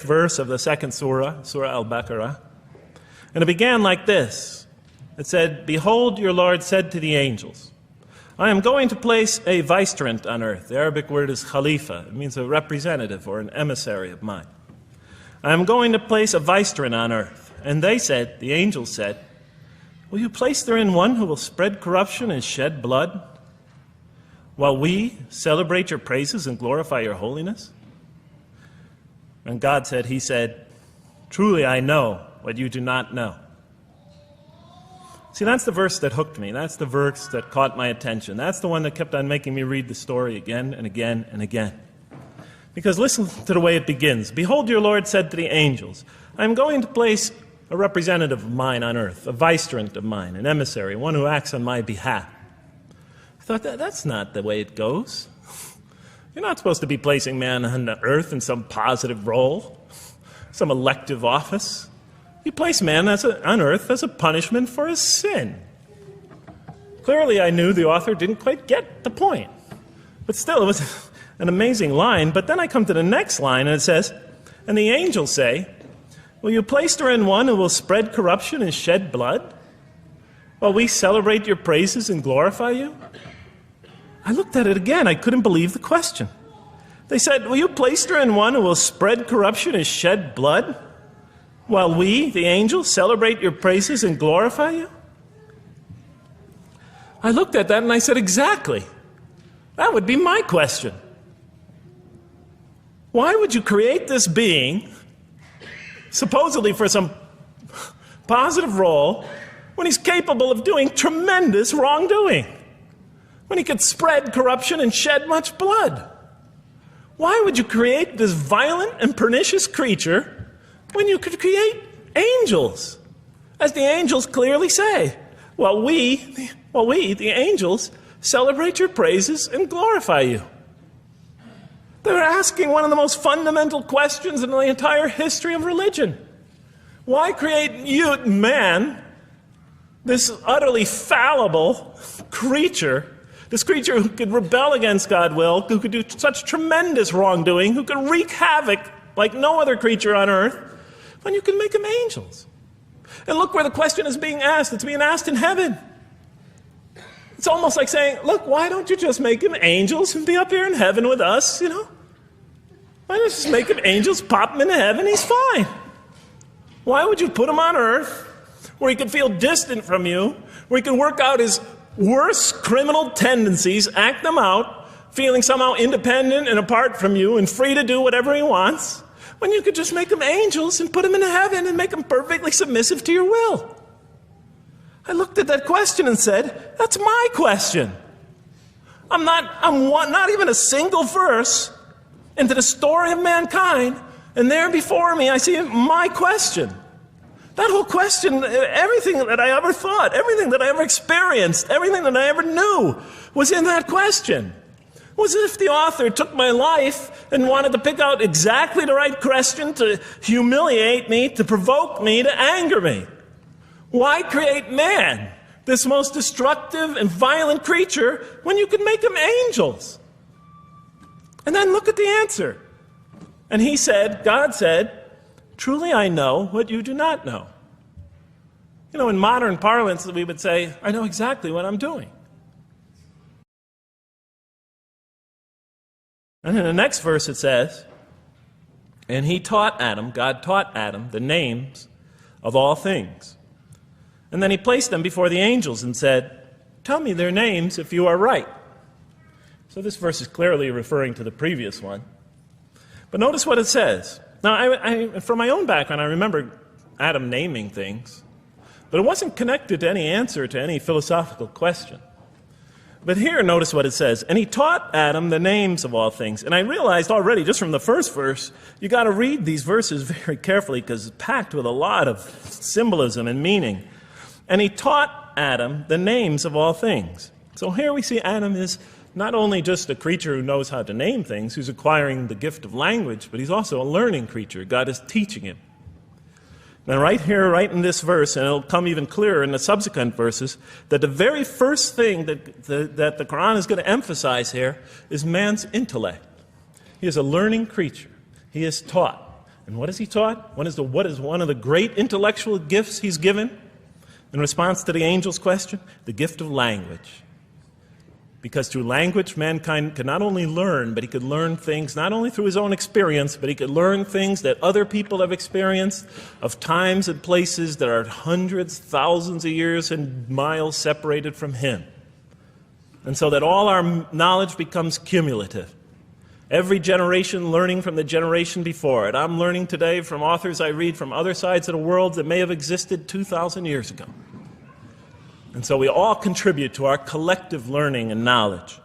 verse of the second surah, Surah Al-Baqarah. And it began like this. It said, "Behold, your Lord said to the angels, I am going to place a vicegerent on earth." The Arabic word is khalifa. It means a representative or an emissary of mine. "I am going to place a vicegerent on earth." And they said, the angels said, "Will you place therein one who will spread corruption and shed blood, while we celebrate your praises and glorify your holiness?" And God said, He said, "Truly I know what you do not know." See, that's the verse that hooked me. That's the verse that caught my attention. That's the one that kept on making me read the story again and again and again. Because listen to the way it begins. "Behold, your Lord said to the angels, I am going to place a representative of mine on earth, a vicegerent of mine, an emissary, one who acts on my behalf." I thought, that's not the way it goes. You're not supposed to be placing man on the earth in some positive role, some elective office. You place man on earth as a punishment for his sin. Clearly, I knew the author didn't quite get the point. But still, it was an amazing line. But then I come to the next line, and it says, "And the angels say, will you place therein one who will spread corruption and shed blood, while we celebrate your praises and glorify you?" I looked at it again. I couldn't believe the question. They said, "Will you place therein one who will spread corruption and shed blood, while we, the angels, celebrate your praises and glorify you?" I looked at that and I said, exactly. That would be my question. Why would you create this being, supposedly for some positive role, when he's capable of doing tremendous wrongdoing? When he could spread corruption and shed much blood? Why would you create this violent and pernicious creature when you could create angels? As the angels clearly say, while we, the angels, celebrate your praises and glorify you. They're asking one of the most fundamental questions in the entire history of religion. Why create you, man, this utterly fallible creature, this creature who could rebel against God's will, who could do such tremendous wrongdoing, who could wreak havoc like no other creature on earth, when you can make them angels? And look where the question is being asked. It's being asked in heaven. It's almost like saying, look, why don't you just make them angels and be up here in heaven with us, Why don't you just make them angels, pop them into heaven, he's fine. Why would you put him on earth where he could feel distant from you, where he can work out his worst criminal tendencies, act them out, feeling somehow independent and apart from you and free to do whatever he wants, when you could just make them angels and put them into heaven and make them perfectly submissive to your will? I looked at that question and said, that's my question. I'm not even a single verse into the story of mankind, and there before me I see my question. That whole question, everything that I ever thought, everything that I ever experienced, everything that I ever knew was in that question. It was as if the author took my life and wanted to pick out exactly the right question to humiliate me, to provoke me, to anger me. Why create man, this most destructive and violent creature, when you could make them angels? And then look at the answer. And he said, God said, "Truly I know what you do not know." In modern parlance, we would say, I know exactly what I'm doing. And in the next verse it says, "And he taught Adam," God taught Adam, "the names of all things. And then he placed them before the angels and said, tell me their names if you are right." So this verse is clearly referring to the previous one. But notice what it says. Now, I from my own background, I remember Adam naming things, but it wasn't connected to any answer to any philosophical question. But here, notice what it says. "And he taught Adam the names of all things." And I realized already, just from the first verse, you got to read these verses very carefully because it's packed with a lot of symbolism and meaning. "And he taught Adam the names of all things." So here we see Adam is not only just a creature who knows how to name things, who's acquiring the gift of language, but he's also a learning creature. God is teaching him. Now right here, right in this verse, and it'll come even clearer in the subsequent verses, that the very first thing that the Quran is going to emphasize here is man's intellect. He is a learning creature. He is taught. And what is he taught? What is one of the great intellectual gifts he's given in response to the angel's question? The gift of language. Because through language, mankind could not only learn, but he could learn things not only through his own experience, but he could learn things that other people have experienced of times and places that are hundreds, thousands of years and miles separated from him. And so that all our knowledge becomes cumulative. Every generation learning from the generation before it. I'm learning today from authors I read from other sides of the world that may have existed 2,000 years ago. And so we all contribute to our collective learning and knowledge.